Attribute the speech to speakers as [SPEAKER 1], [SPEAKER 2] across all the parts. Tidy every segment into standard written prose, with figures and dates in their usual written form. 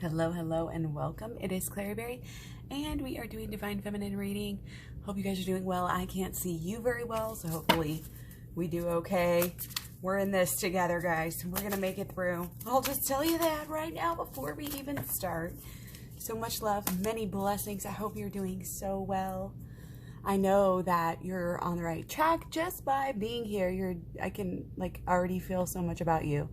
[SPEAKER 1] Hello, hello, and welcome. It is Klaireeberry, and we are doing Divine Feminine reading. Hope you guys are doing well. I can't see you very well, so hopefully we do okay. We're in this together, guys. We're going to make it through. I'll just tell you that right now before we even start. So much love, many blessings. I hope you're doing so well. I know that you're on the right track just by being here. I can already feel so much about you.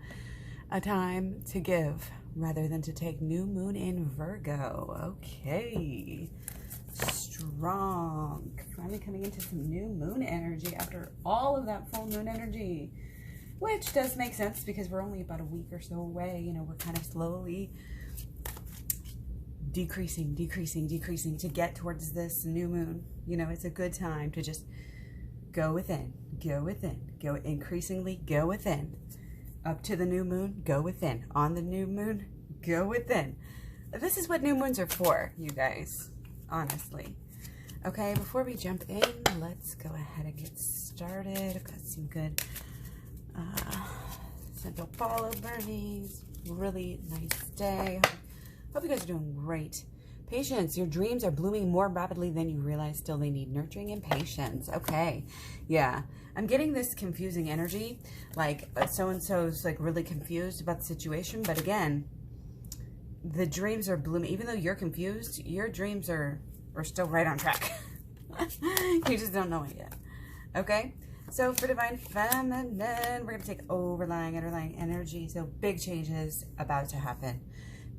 [SPEAKER 1] A time to give rather than to take. New moon in Virgo. Okay. Strong. Finally coming into some new moon energy after all of that full moon energy, which does make sense because we're only about a week or so away. You know, we're kind of slowly decreasing to get towards this new moon. You know, it's a good time to just go within, increasingly go within. Up to the new moon, go within. On the new moon, go within. This is what new moons are for, you guys, honestly. Okay, before we jump in, let's go ahead and get started. I've got some good Central Follow burnings. Really nice day. Hope you guys are doing great. Patience, your dreams are blooming more rapidly than you realize. Still, they need nurturing and patience. Okay, yeah. I'm getting this confusing energy, like so-and-so's like really confused about the situation. But again, the dreams are blooming. Even though you're confused, your dreams are still right on track. You just don't know it yet. Okay, so for Divine Feminine, we're going to take overlying, underlying energy. So big changes about to happen.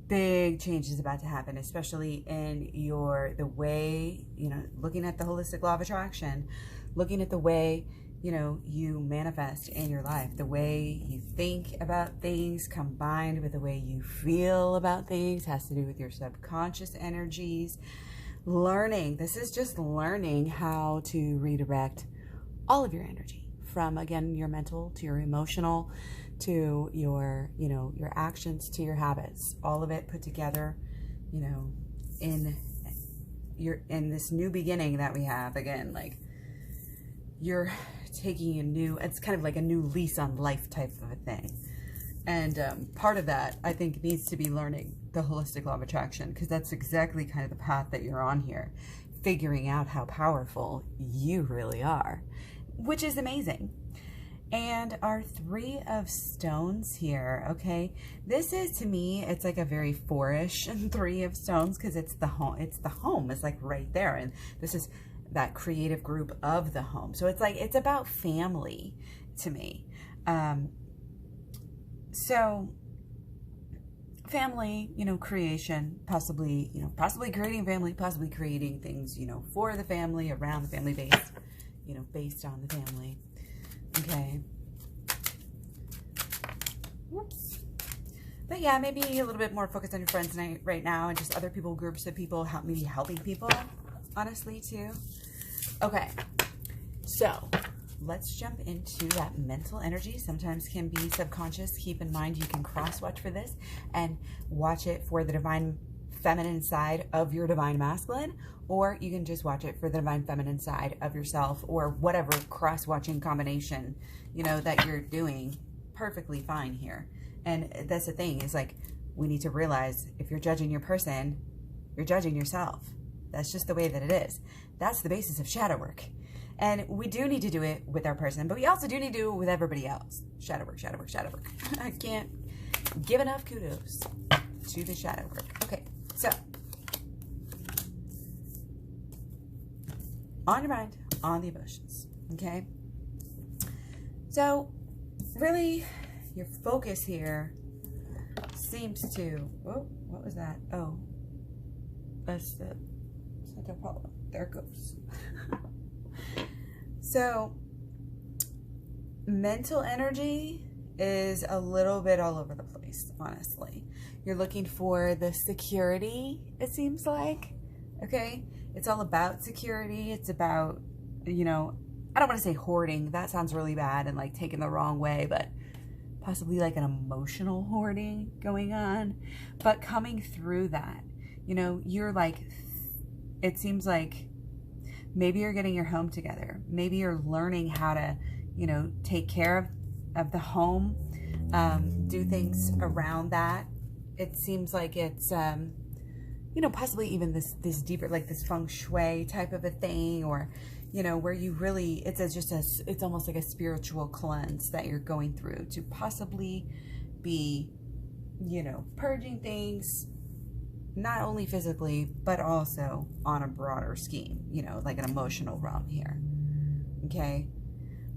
[SPEAKER 1] Big changes about to happen, especially in the way, you know, looking at the holistic law of attraction, looking at the way, you know, you manifest in your life, the way you think about things combined with the way you feel about things has to do with your subconscious energies. Learning, this is just learning how to redirect all of your energy from, again, your mental to your emotional to your, you know, your actions to your habits, all of it put together, you know, in this new beginning that we have. Again, like you're taking it's kind of like a new lease on life type of a thing. And part of that, I think, needs to be learning the holistic law of attraction, because that's exactly kind of the path that you're on here, figuring out how powerful you really are, which is amazing. And our Three of Stones here, okay? This is, to me, it's like a very four-ish Three of Stones, because it's the home. It's the home. It's like right there. And this is that creative group of the home. So it's like, it's about family to me. So family, you know, creation, possibly creating family, possibly creating things, you know, for the family, around the family, based, you know, based on the family. Okay. Whoops. But yeah, maybe a little bit more focused on your friends right now and just other people, groups of people, maybe helping people, honestly, too. Okay. So let's jump into that mental energy. Sometimes can be subconscious. Keep in mind you can cross-watch for this and watch it for the divine feminine side of your divine masculine, or you can just watch it for the divine feminine side of yourself, or whatever cross-watching combination, you know, that you're doing. Perfectly fine here. And that's the thing, is like, we need to realize if you're judging your person, you're judging yourself. That's just the way that it is. That's the basis of shadow work. And we do need to do it with our person, but we also do need to do it with everybody else. Shadow work, shadow work, shadow work. I can't give enough kudos to the shadow work. Okay. So, on your mind, on the emotions, okay? So, really, your focus here seems to, oh, what was that? Oh, that's the Central Follow. There it goes. So, mental energy is a little bit all over the place, honestly. You're looking for the security, it seems like, okay? It's all about security. It's about, you know, I don't want to say hoarding. That sounds really bad and like taken the wrong way, but possibly like an emotional hoarding going on. But coming through that, you know, you're like, it seems like maybe you're getting your home together. Maybe you're learning how to, you know, take care of the home, do things around that. it seems like it's, you know, possibly even this deeper, like this feng shui type of a thing, or, you know, where you really, it's almost like a spiritual cleanse that you're going through to possibly be, you know, purging things, not only physically, but also on a broader scheme, you know, like an emotional realm here. Okay.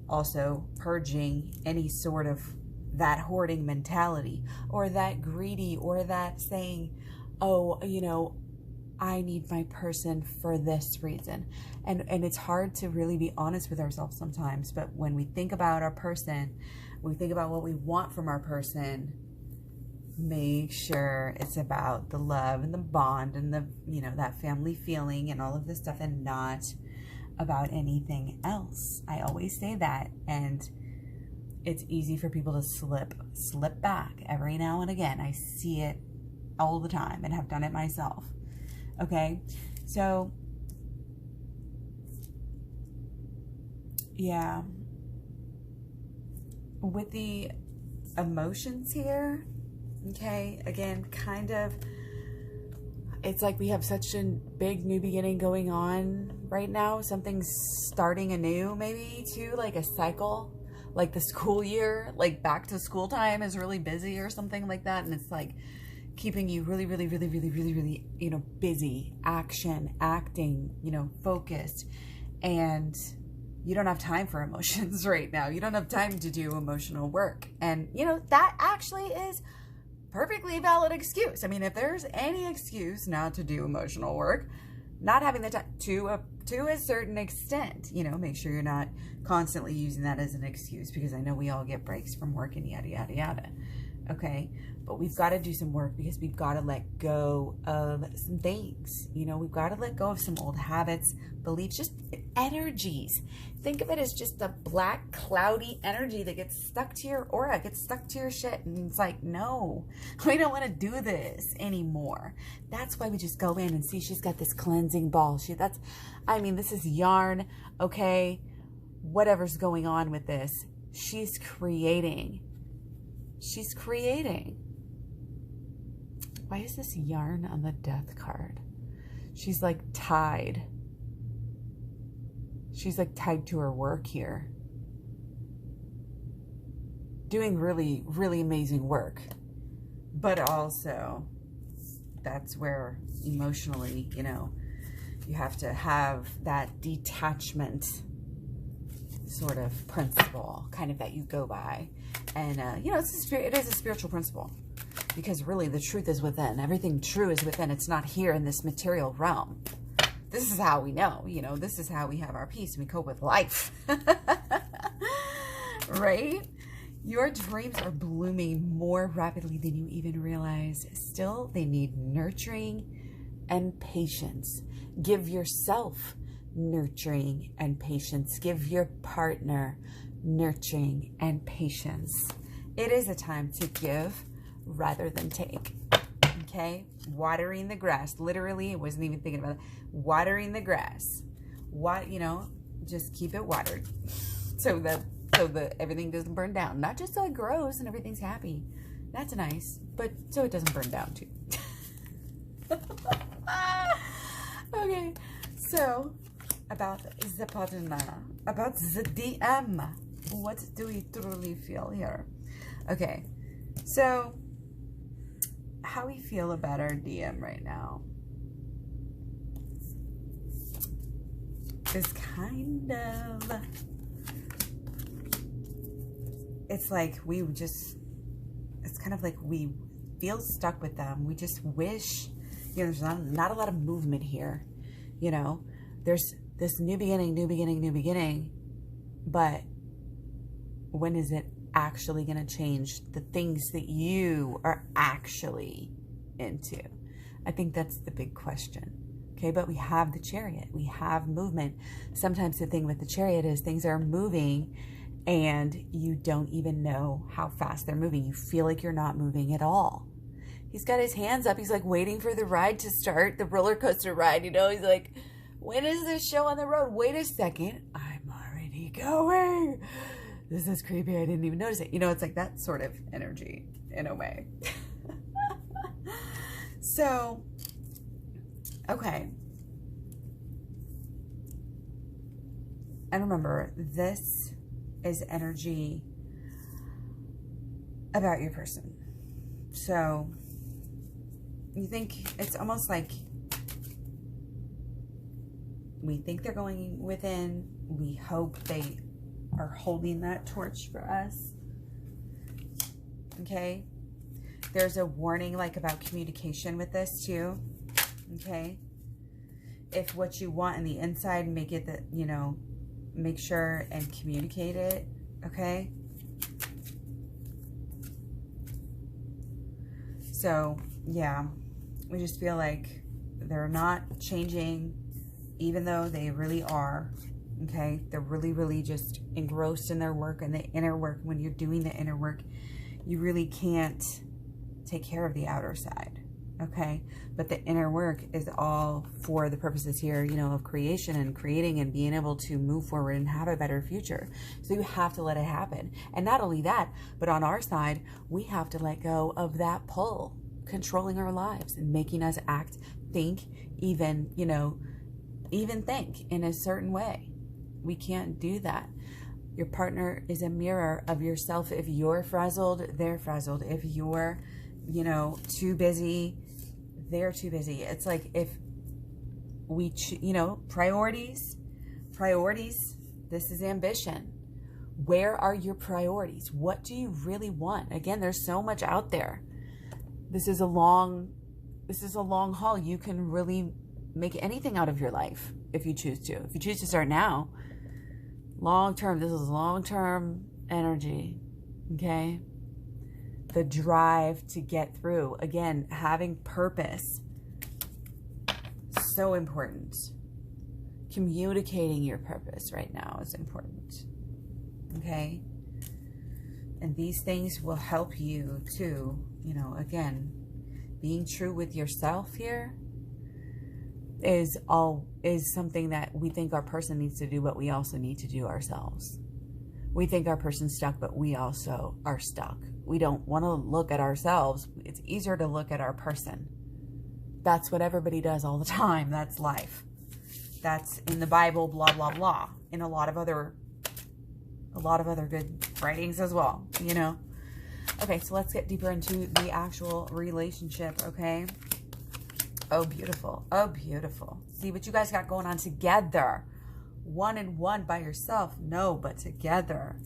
[SPEAKER 1] Also purging any sort of that hoarding mentality, or that greedy, or that saying, oh, you know, I need my person for this reason. And it's hard to really be honest with ourselves sometimes, but when we think about our person, we think about what we want from our person, make sure it's about the love and the bond and the, you know, that family feeling and all of this stuff, and not about anything else. I always say that, and it's easy for people to slip back every now and again. I see it all the time and have done it myself. Okay, so yeah, with the emotions here, okay, again, kind of, it's like we have such a big new beginning going on right now. Something's starting anew, maybe too, like a cycle, like the school year, like back to school time is really busy or something like that. And it's like keeping you really, you know, busy, acting, you know, focused. And you don't have time for emotions right now. You don't have time to do emotional work. And, you know, that actually is perfectly valid excuse. I mean, if there's any excuse not to do emotional work, not having the time to a certain extent, you know, make sure you're not constantly using that as an excuse, because I know we all get breaks from work and yada, yada, yada. Okay. But we've got to do some work, because we've got to let go of some things. You know, we've got to let go of some old habits, beliefs, just energies. Think of it as just a black, cloudy energy that gets stuck to your aura, gets stuck to your shit. And it's like, no, we don't want to do this anymore. That's why we just go in and see she's got this cleansing ball. I mean, this is yarn, okay? Whatever's going on with this, she's creating. She's creating. Why is this yarn on the death card? She's like tied. She's like tied to her work here. Doing really, really amazing work. But also, that's where emotionally, you know, you have to have that detachment sort of principle kind of that you go by. And, you know, it is a spiritual principle. Because really, the truth is within. Everything true is within. It's not here in this material realm. This is how we know, you know, this is how we have our peace and we cope with life. Right? Your dreams are blooming more rapidly than you even realize. Still, they need nurturing and patience. Give yourself nurturing and patience. Give your partner nurturing and patience. It is a time to give rather than take. Okay? Watering the grass. Literally, I wasn't even thinking about it. Watering the grass. You know, just keep it watered so that everything doesn't burn down. Not just so it grows and everything's happy. That's nice, but so it doesn't burn down too. Okay, so about the partner, about the DM. What do we truly feel here? Okay, so how we feel about our DM right now is kind of, it's like it's kind of like we feel stuck with them. We just wish, you know, there's not a lot of movement here. You know, there's this new beginning, but when is it actually going to change the things that you are actually into? I think that's the big question. Okay, but we have the Chariot. We have movement. Sometimes the thing with the Chariot is things are moving and you don't even know how fast they're moving. You feel like you're not moving at all. He's got his hands up. He's like waiting for the ride to start, the roller coaster ride. You know, he's like, when is this show on the road? Wait a second. I'm already going. This is creepy. I didn't even notice it. You know, it's like that sort of energy in a way. So, okay. And remember, this is energy about your person. So, you think it's almost like we think they're going within. We hope they are holding that torch for us. Okay? There's a warning like about communication with this too. Okay? If what you want in the inside, make it that, you know, make sure and communicate it. Okay? So, yeah. We just feel like they're not changing, even though they really are. Okay? They're really, really just engrossed in their work and the inner work. When you're doing the inner work, you really can't take care of the outer side. Okay? But the inner work is all for the purposes here, you know, of creation and creating and being able to move forward and have a better future. So you have to let it happen. And not only that, but on our side, we have to let go of that pull controlling our lives and making us act, think, even, you know, even think in a certain way. We can't do that. Your partner is a mirror of yourself. If you're frazzled, they're frazzled. If you're, you know, too busy, they're too busy. It's like if we, you know, priorities, this is ambition. Where are your priorities? What do you really want? Again, there's so much out there. This is a long haul. You can really make anything out of your life if you choose to. If you choose to start now, long term, this is long-term energy, okay? The drive to get through. Again, having purpose, so important. Communicating your purpose right now is important, okay? And these things will help you to, you know, again, being true with yourself here is something that we think our person needs to do, but we also need to do ourselves. We think our person's stuck, but we also are stuck. We don't want to look at ourselves. It's easier to look at our person. That's what everybody does all the time. That's life. That's in the Bible, blah, blah, blah. In a lot of other good writings as well, you know. Okay, so let's get deeper into the actual relationship, okay? Oh, beautiful. Oh, beautiful. See what you guys got going on together. One and one by yourself. No, but together.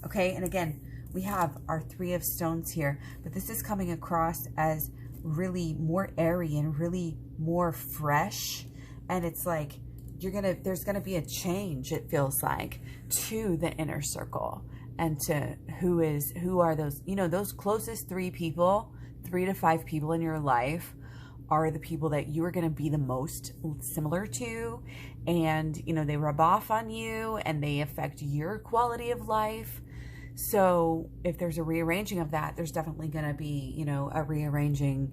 [SPEAKER 1] Okay, and again, we have our Three of Stones here, but this is coming across as really more airy and really more fresh. And it's like there's gonna be a change, it feels like, to the inner circle and to who are those, you know, those closest 3 to 5 people in your life are the people that you are going to be the most similar to, and, you know, they rub off on you and they affect your quality of life. So if there's a rearranging of that, there's definitely going to be, you know, a rearranging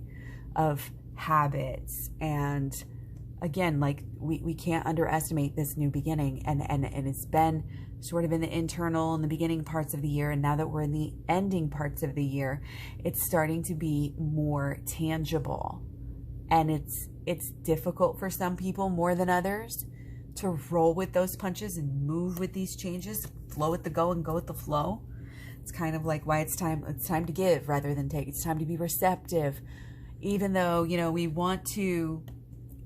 [SPEAKER 1] of habits. And again, like we can't underestimate this new beginning, and it's been sort of in the internal and the beginning parts of the year, and now that we're in the ending parts of the year, it's starting to be more tangible. And it's difficult for some people more than others to roll with those punches and move with these changes, flow with the go and go with the flow. It's kind of like why it's time to give rather than take. It's time to be receptive, even though, you know, we want to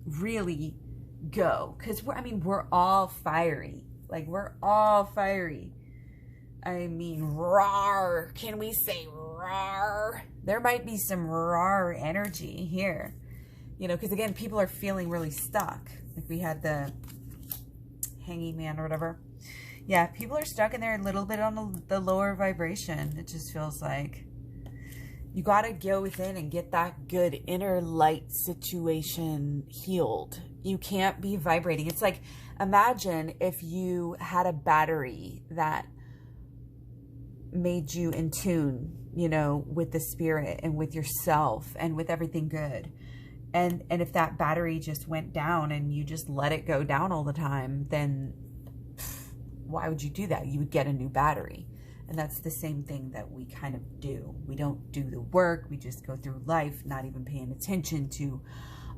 [SPEAKER 1] really go, because we're all fiery. Like, we're all fiery. I mean, rawr. Can we say rawr? There might be some rawr energy here. You know, because again, people are feeling really stuck. Like we had the hanging man or whatever. Yeah, people are stuck in there a little bit on the lower vibration. It just feels like you got to go within and get that good inner light situation healed. You can't be vibrating. It's like, imagine if you had a battery that made you in tune, you know, with the spirit and with yourself and with everything good. And if that battery just went down and you just let it go down all the time, then why would you do that? You would get a new battery. And that's the same thing that we kind of do. We don't do the work. We just go through life not even paying attention to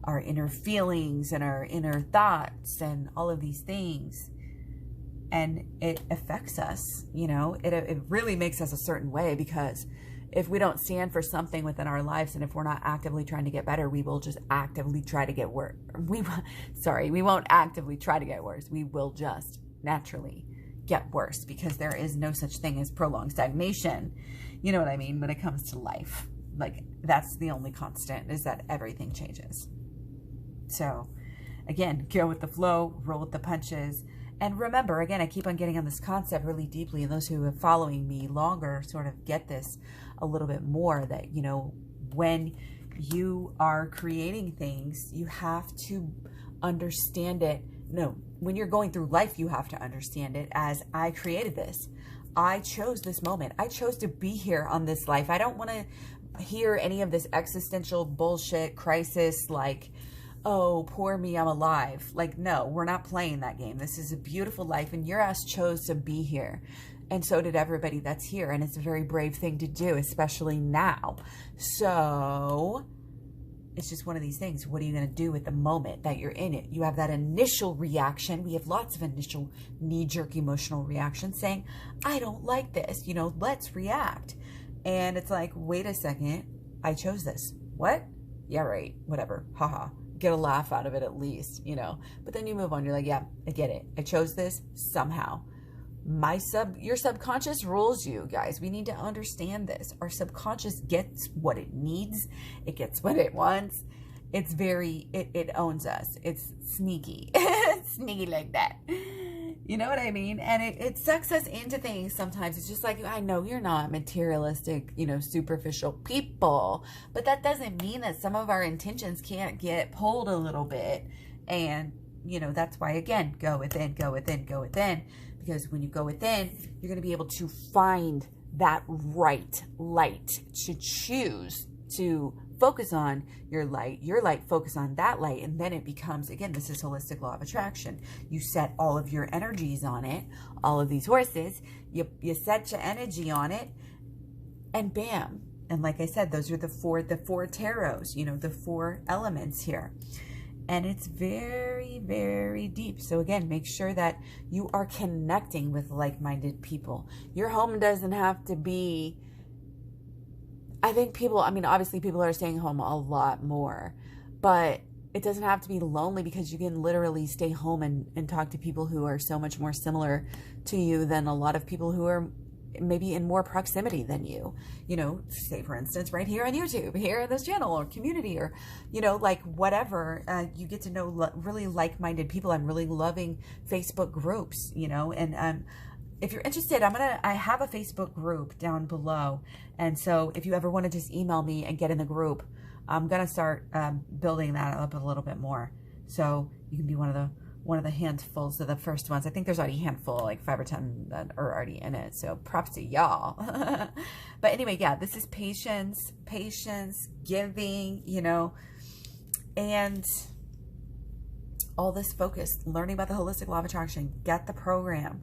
[SPEAKER 1] our inner feelings and our inner thoughts and all of these things. And it affects us, you know, it really makes us a certain way, because if we don't stand for something within our lives, and if we're not actively trying to get better, we will just actively try to get worse. We won't actively try to get worse. We will just naturally get worse, because there is no such thing as prolonged stagnation. You know what I mean? When it comes to life, like, that's the only constant, is that everything changes. So again, go with the flow, roll with the punches. And remember, again, I keep on getting on this concept really deeply, and those who are following me longer sort of get this a little bit more, that, you know, when you are creating things, you have to understand it. No, when you're going through life, you have to understand it as, I created this. I chose this moment. I chose to be here on this life. I don't want to hear any of this existential bullshit crisis, like, oh, poor me, I'm alive. Like, no, we're not playing that game. This is a beautiful life, and your ass chose to be here. And so did everybody that's here. And it's a very brave thing to do, especially now. So it's just one of these things. What are you going to do with the moment that you're in it? You have that initial reaction. We have lots of initial knee-jerk emotional reactions saying, I don't like this. You know, let's react. And it's like, wait a second. I chose this. What? Yeah, right. Whatever. Haha. Get a laugh out of it at least, you know. But then you move on. You're like, yeah, I get it. I chose this somehow. Your subconscious rules you, guys. We need to understand this. Our subconscious gets what it needs. It gets what it wants. It's it owns us. It's sneaky. Sneaky like that. You know what I mean? And it sucks us into things sometimes. It's just like, I know you're not materialistic, you know, superficial people, but that doesn't mean that some of our intentions can't get pulled a little bit. And, you know, that's why, again, go within, go within, go within. Because when you go within, you're going to be able to find that right light to choose to focus on your light, focus on that light. And then it becomes, again, this is holistic law of attraction. You set all of your energies on it, all of these horses, you set your energy on it, and bam. And like I said, those are the four tarots, you know, the 4 elements here. And it's very, very deep. So again, make sure that you are connecting with like-minded people. Your home doesn't have to be, I think people, I mean, obviously people are staying home a lot more, but it doesn't have to be lonely, because you can literally stay home and talk to people who are so much more similar to you than a lot of people who are maybe in more proximity than you. You know, say for instance, right here on YouTube, here on this channel or community, or, you know, like whatever, you get to know really like-minded people. I'm really loving Facebook groups, you know, and if you're interested, I have a Facebook group down below. And so if you ever want to just email me and get in the group, I'm going to start building that up a little bit more. So you can be one of the handfuls of the first ones. I think there's already a handful, like 5 or 10 that are already in it. So props to y'all. But anyway, yeah, this is patience, giving, you know, and all this focus, learning about the holistic law of attraction, get the program.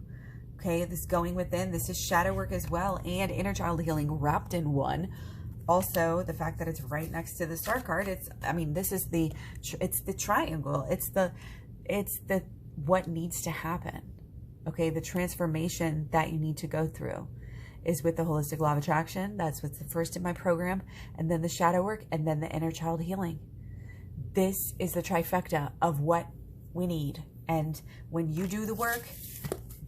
[SPEAKER 1] Okay, this going within, this is shadow work as well, and inner child healing wrapped in one. Also, the fact that it's right next to the star card, I mean, this is it's the triangle. It's the what needs to happen. Okay, the transformation that you need to go through is with the holistic law of attraction. That's what's the first in my program, and then the shadow work, and then the inner child healing. This is the trifecta of what we need. And when you do the work,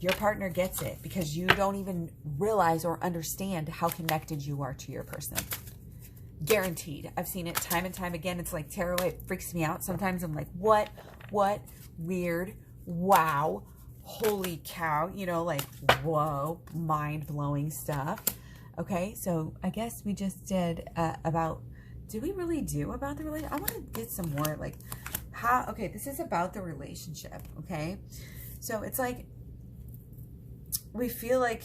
[SPEAKER 1] your partner gets it, because you don't even realize or understand how connected you are to your person. Guaranteed. I've seen it time and time again. It's like tarot. It freaks me out. Sometimes I'm like, what, weird, wow, holy cow, you know, like, whoa, mind-blowing stuff. Okay, so I guess we just did did we really do about the relationship? I want to get some more, like, okay, this is about the relationship, okay? So it's like, we feel like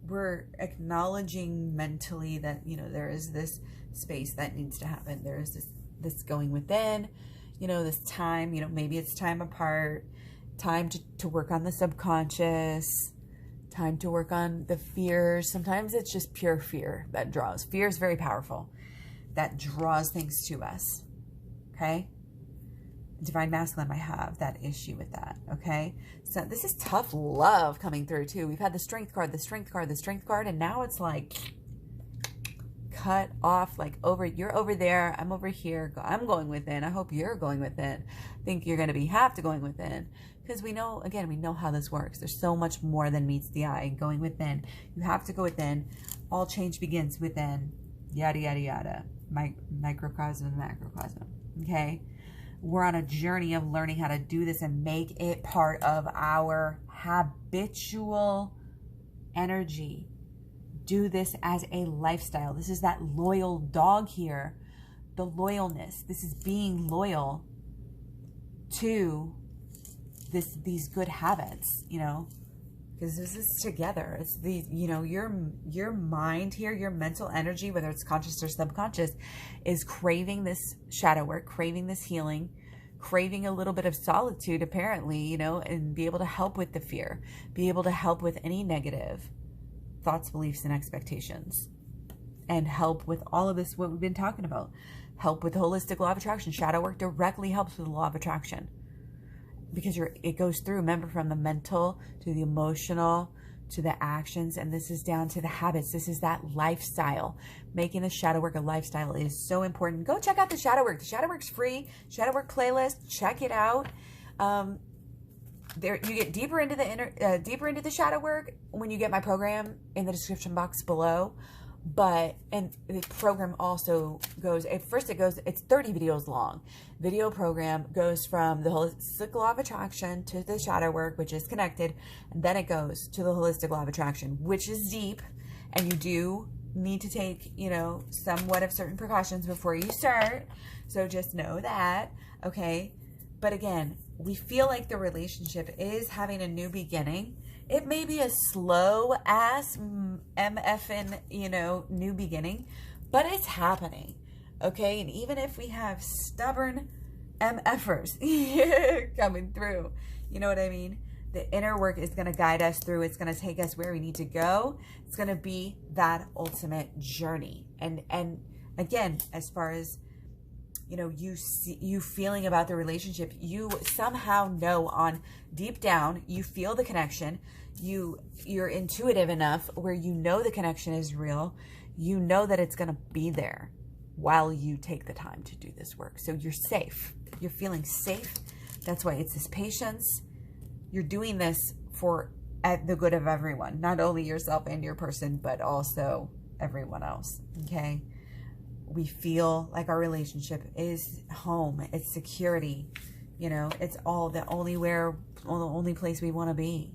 [SPEAKER 1] we're acknowledging mentally that, you know, there is this space that needs to happen. There is this going within, you know, this time, you know, maybe it's time apart, time to work on the subconscious, Time to work on the fears. Sometimes it's just pure fear that draws. Fear is very powerful. That draws things to us. Okay? Divine Masculine might have that issue with that. Okay? So this is tough love coming through too. We've had the Strength card, the Strength card, the Strength card, and now it's like cut off, like you're over there, I'm over here, I'm going within. I hope you're going within. I think you're going to have to going within. Because we know, again, we know how this works. There's so much more than meets the eye. Going within. You have to go within. All change begins within. Yada, yada, yada. Microcosm and macrocosm. Okay? We're on a journey of learning how to do this and make it part of our habitual energy. Do this as a lifestyle. This is that loyal dog here. The loyalness. This is being loyal to these good habits, you know, because this is together. It's the, you know, your mind here, your mental energy, whether it's conscious or subconscious, is craving this shadow work, craving this healing, craving a little bit of solitude, apparently, you know, and be able to help with the fear, be able to help with any negative thoughts, beliefs, and expectations, and help with all of this, what we've been talking about. Help with holistic law of attraction. Shadow work directly helps with the law of attraction. Because it goes through, remember, from the mental to the emotional to the actions, and this is down to the habits. This is that lifestyle. Making the shadow work a lifestyle is so important. Go check out the shadow work. The shadow work's free. Shadow work playlist. Check it out. There you get deeper into the shadow work when you get my program in the description box below. And the program also goes, at first it's 30 videos long. Video program goes from the holistic law of attraction to the shadow work, which is connected. And then it goes to the holistic law of attraction, which is deep. And you do need to take, you know, somewhat of certain precautions before you start. So just know that, okay? But again, we feel like the relationship is having a new beginning. It may be a slow ass MFN, you know, new beginning, but it's happening. Okay. And even if we have stubborn MFers coming through, you know what I mean? The inner work is going to guide us through. It's going to take us where we need to go. It's going to be that ultimate journey. And again, as far as, you know, you feeling about the relationship, you somehow know on deep down, you feel the connection. You're intuitive enough where you know the connection is real. You know that it's going to be there while you take the time to do this work. So you're safe. You're feeling safe. That's why it's this patience. You're doing this for the good of everyone, not only yourself and your person, but also everyone else. Okay. We feel like our relationship is home. It's security. You know, it's the only place we want to be.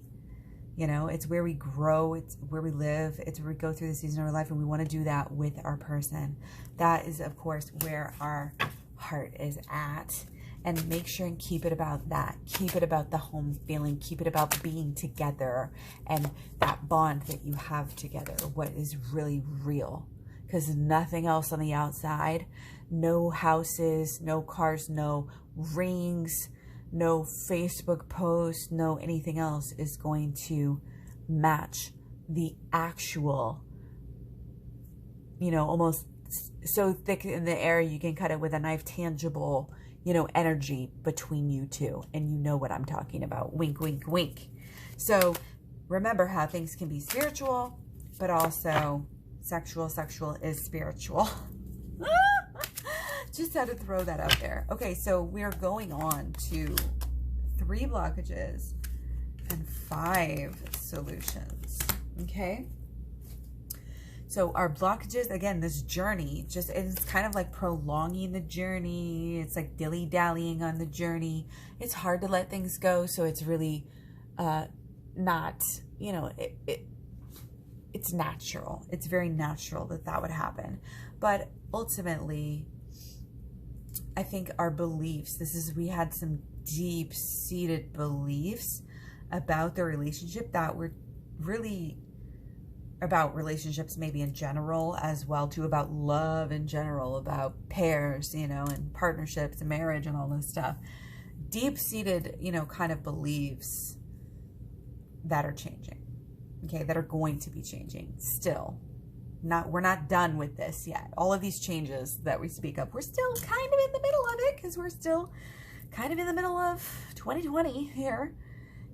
[SPEAKER 1] You know, it's where we grow. It's where we live. It's where we go through the season of our life, and we want to do that with our person. That is, of course, where our heart is at. And make sure and keep it about that. Keep it about the home feeling. Keep it about being together and that bond that you have together. What is really real. Because nothing else on the outside, no houses, no cars, no rings, no Facebook posts, no anything else is going to match the actual, you know, almost so thick in the air you can cut it with a knife, tangible, you know, energy between you two. And you know what I'm talking about. Wink, wink, wink. So remember how things can be spiritual, but also sexual is spiritual. Just had to throw that out there. Okay, so we're going on to 3 blockages and 5 solutions. Okay. So our blockages, again, this journey, it's kind of like prolonging the journey. It's like dilly-dallying on the journey. It's hard to let things go. So it's really not, you know, it's natural. It's very natural that would happen. But ultimately, I think our beliefs, we had some deep-seated beliefs about the relationship that were really about relationships maybe in general as well too, about love in general, about pairs, you know, and partnerships and marriage and all this stuff. Deep-seated, you know, kind of beliefs that are changing. okay, that are going to be changing still. We're not done with this yet. All of these changes that we speak of, we're still kind of in the middle of it because we're still kind of in the middle of 2020 here,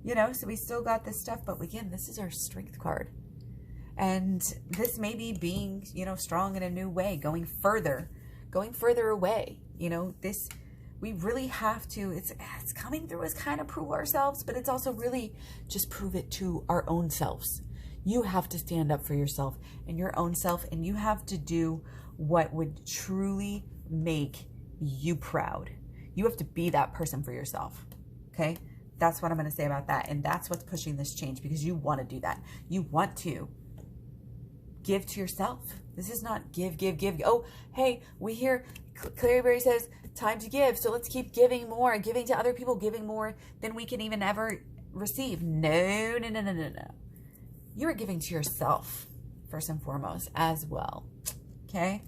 [SPEAKER 1] you know, so we still got this stuff. But again, this is our strength card. And this may be being, you know, strong in a new way, going further away. You know, this, we really have to, it's coming through as kind of prove ourselves, but it's also really just prove it to our own selves. You have to stand up for yourself and your own self, and you have to do what would truly make you proud. You have to be that person for yourself, okay? That's what I'm going to say about that, and that's what's pushing this change, because you want to do that. You want to give to yourself. This is not give. Oh, hey, we hear Klaireeberry says time to give, so let's keep giving more, giving to other people, giving more than we can even ever receive. No. You are giving to yourself first and foremost as well, okay?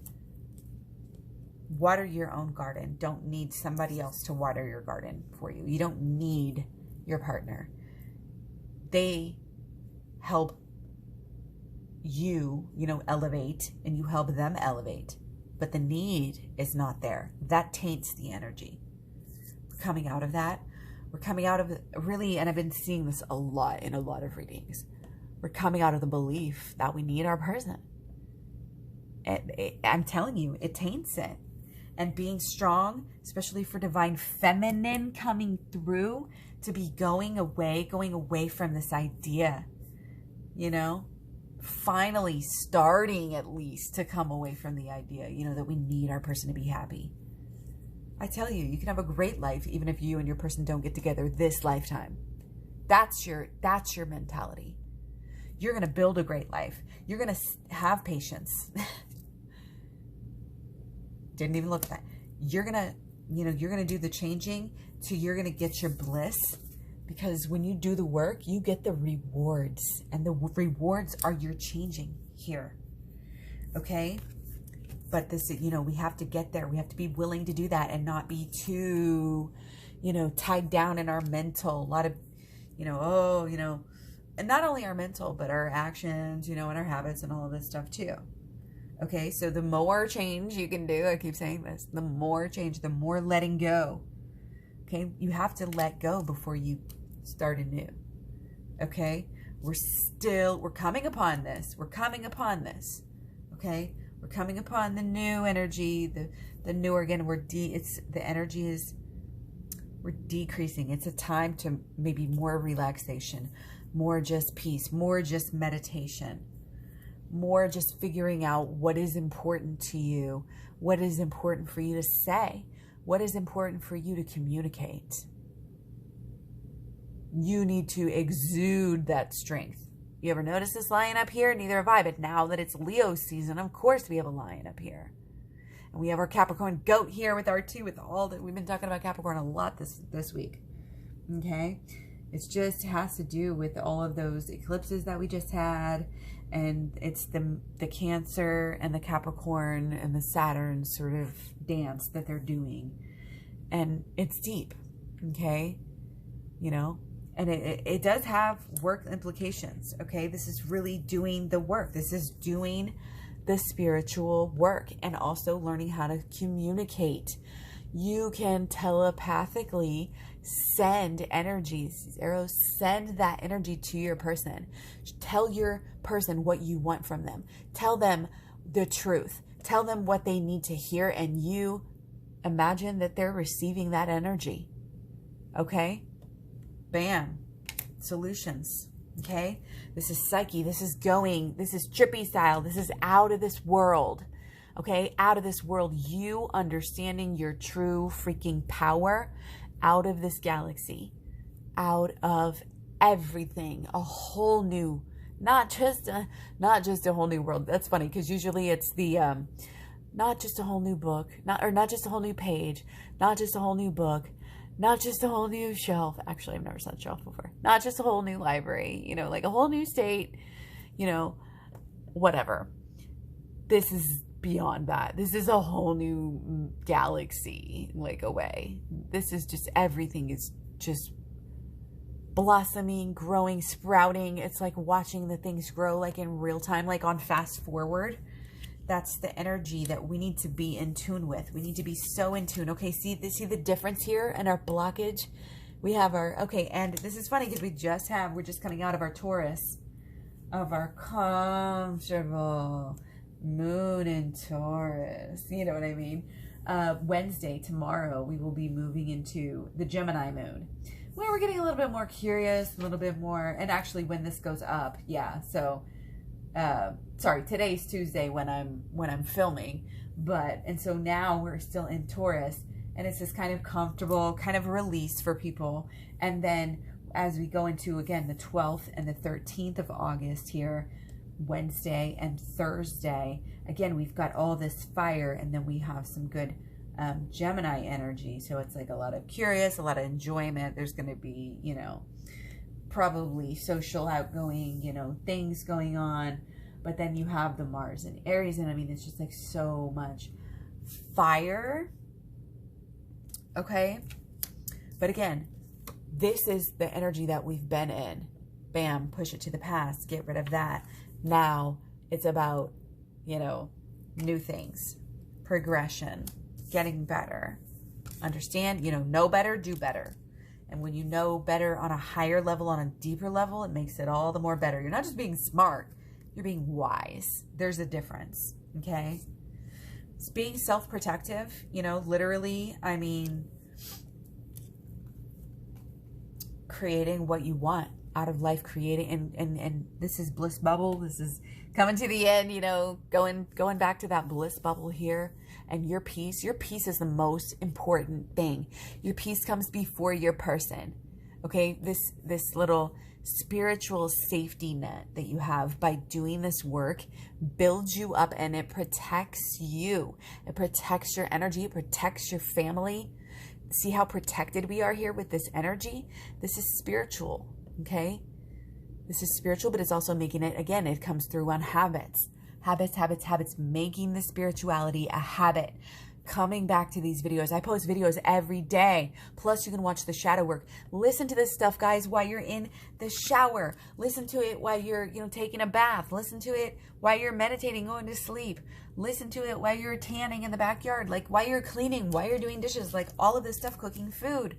[SPEAKER 1] Water your own garden. Don't need somebody else to water your garden for you. You don't need your partner. They help you, you know, elevate, and you help them elevate. But the need is not there. That taints the energy. We're coming out of that. We're coming out of really, and I've been seeing this a lot in a lot of readings. We're coming out of the belief that we need our person. I'm telling you, it taints it. And being strong, especially for divine feminine coming through, to be going away from this idea, you know, finally starting at least to come away from the idea, you know, that we need our person to be happy. I tell you, you can have a great life even if you and your person don't get together this lifetime. That's your mentality. You're going to build a great life. You're going to have patience. Didn't even look at that. You're going to, you know, you're going to do the changing till you're going to get your bliss, because when you do the work, you get the rewards, and the rewards are your changing here. Okay? But this, you know, we have to get there. We have to be willing to do that and not be too, you know, tied down in our mental. A lot of, you know, oh, you know, and not only our mental, but our actions, you know, and our habits and all of this stuff too. Okay, so the more change you can do, I keep saying this, the more change, the more letting go. Okay, you have to let go before you start anew. Okay, we're coming upon this. We're coming upon this. Okay, we're coming upon the new energy, the newer again. We're decreasing. It's a time to maybe more relaxation, more just peace, more just meditation, more just figuring out what is important to you, what is important for you to say, what is important for you to communicate. You need to exude that strength. You ever notice this lion up here? Neither have I, but now that it's Leo season, of course we have a lion up here. And we have our Capricorn goat here with our two, with all that. We've been talking about Capricorn a lot this week. Okay? It just has to do with all of those eclipses that we just had. And it's the Cancer and the Capricorn and the Saturn sort of dance that they're doing. And it's deep. Okay? You know? And it does have work implications. Okay? This is really doing the work. This is doing the spiritual work, and also learning how to communicate. You can telepathically send energies, these arrows, send that energy to your person. Tell your person what you want from them. Tell them the truth. Tell them what they need to hear, and you imagine that they're receiving that energy. Okay? Bam. Solutions. Okay? This is Psyche. This is trippy style. This is out of this world. Okay? Out of this world. You understanding your true freaking power out of this galaxy. Out of everything. A whole new, not just a whole new world. That's funny, because usually it's the, not just a whole new book, not just a whole new page, not just a whole new book, not just a whole new shelf. Actually, I've never said shelf before. Not just a whole new library, you know, like a whole new state, you know, whatever. This is beyond that. This is a whole new galaxy, like, away. This is just, everything is just blossoming, growing, sprouting. It's like watching the things grow like in real time, like on fast forward. That's the energy that we need to be in tune with. We need to be so in tune. Okay, see the difference here in our blockage? We have our, okay, and this is funny because we're just coming out of our Taurus, of our comfortable moon in Taurus. You know what I mean? Wednesday, tomorrow, we will be moving into the Gemini moon, where we're getting a little bit more curious, a little bit more, and actually when this goes up, yeah, so, sorry, today's Tuesday when I'm filming, and so now we're still in Taurus, and it's this kind of comfortable, kind of release for people, and then as we go into, again, the 12th and the 13th of August here, Wednesday and Thursday, again, we've got all this fire, and then we have some good Gemini energy, so it's like a lot of curious, a lot of enjoyment. There's going to be, you know, probably social outgoing, you know, things going on, but then you have the Mars and Aries, and I mean, it's just like so much fire, okay? But again, this is the energy that we've been in. Bam, push it to the past, get rid of that. Now it's about, you know, new things, progression, getting better. Understand, you know better, do better. And when you know better on a higher level, on a deeper level, it makes it all the more better. You're not just being smart, you're being wise. There's a difference, okay? It's being self-protective, you know, literally, I mean, creating what you want out of life, creating, and this is bliss bubble. This is coming to the end, you know, going back to that bliss bubble here. And your peace is the most important thing. Your peace comes before your person. Okay, this little spiritual safety net that you have by doing this work builds you up, and it protects you. It protects your energy, it protects your family. See how protected we are here with this energy? This is spiritual, okay? This is spiritual, but it's also making it, again, it comes through on habits. Habits, making the spirituality a habit. Coming back to these videos. I post videos every day. Plus, you can watch the shadow work. Listen to this stuff, guys, while you're in the shower. Listen to it while you're, you know, taking a bath. Listen to it while you're meditating, going to sleep. Listen to it while you're tanning in the backyard, like while you're cleaning, while you're doing dishes, like all of this stuff, cooking food.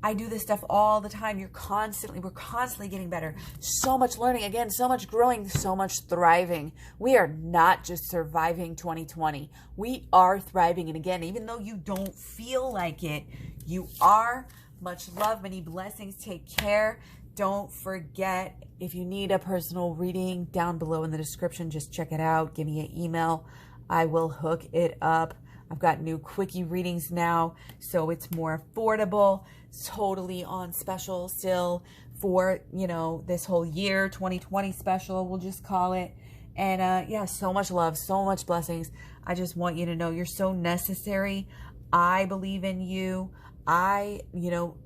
[SPEAKER 1] I do this stuff all the time. We're constantly getting better. So much learning, again, so much growing, so much thriving. We are not just surviving 2020. We are thriving. And again, even though you don't feel like it, you are. Much love, many blessings. Take care. Don't forget, if you need a personal reading, down below in the description, just check it out. Give me an email. I will hook it up. I've got new quickie readings now, so it's more affordable. Totally on special still for, you know, this whole year, 2020 special, we'll just call it. And yeah, so much love, so much blessings. I just want you to know you're so necessary. I believe in you. You know,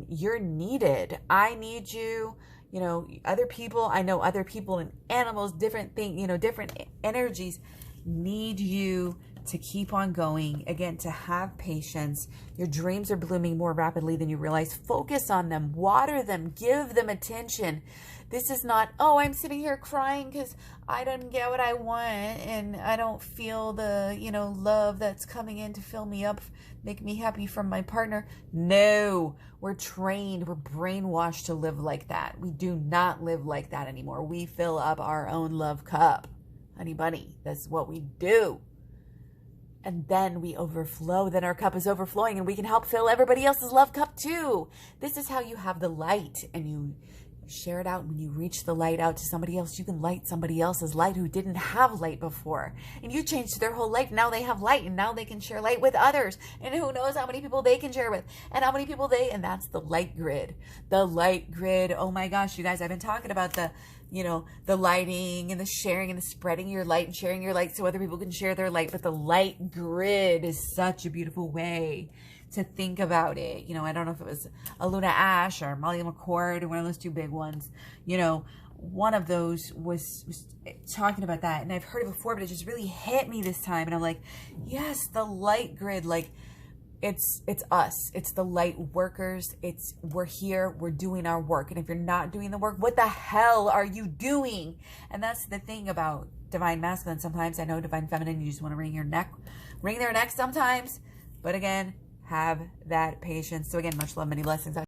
[SPEAKER 1] you're needed. I need you. You know, other people, I know other people and animals, different things, you know, different energies need you to keep on going, again, to have patience. Your dreams are blooming more rapidly than you realize. Focus on them, water them, give them attention. This is not, oh, I'm sitting here crying because I didn't get what I want and I don't feel the, you know, love that's coming in to fill me up, make me happy from my partner. No, we're trained, we're brainwashed to live like that. We do not live like that anymore. We fill up our own love cup. Honey bunny, that's what we do. And then we overflow. Then our cup is overflowing and we can help fill everybody else's love cup too. This is how you have the light, and you share it out. When you reach the light out to somebody else, you can light somebody else's light who didn't have light before. And you changed their whole life. Now they have light, and now they can share light with others. And who knows how many people they can share with, and how many people and that's the light grid. The light grid. Oh my gosh, you guys, I've been talking about the, you know, the lighting and the sharing and the spreading your light and sharing your light so other people can share their light. But the light grid is such a beautiful way to think about it. You know, I don't know if it was Aluna Ash or Molly McCord, one of those two big ones. You know, one of those was talking about that, and I've heard it before, but it just really hit me this time. And I'm like, yes, the light grid, like it's us. It's the light workers. We're here. We're doing our work. And if you're not doing the work, what the hell are you doing? And that's the thing about divine masculine. Sometimes I know divine feminine, you just want to wring their neck sometimes. But again, have that patience. So again, much love, many blessings.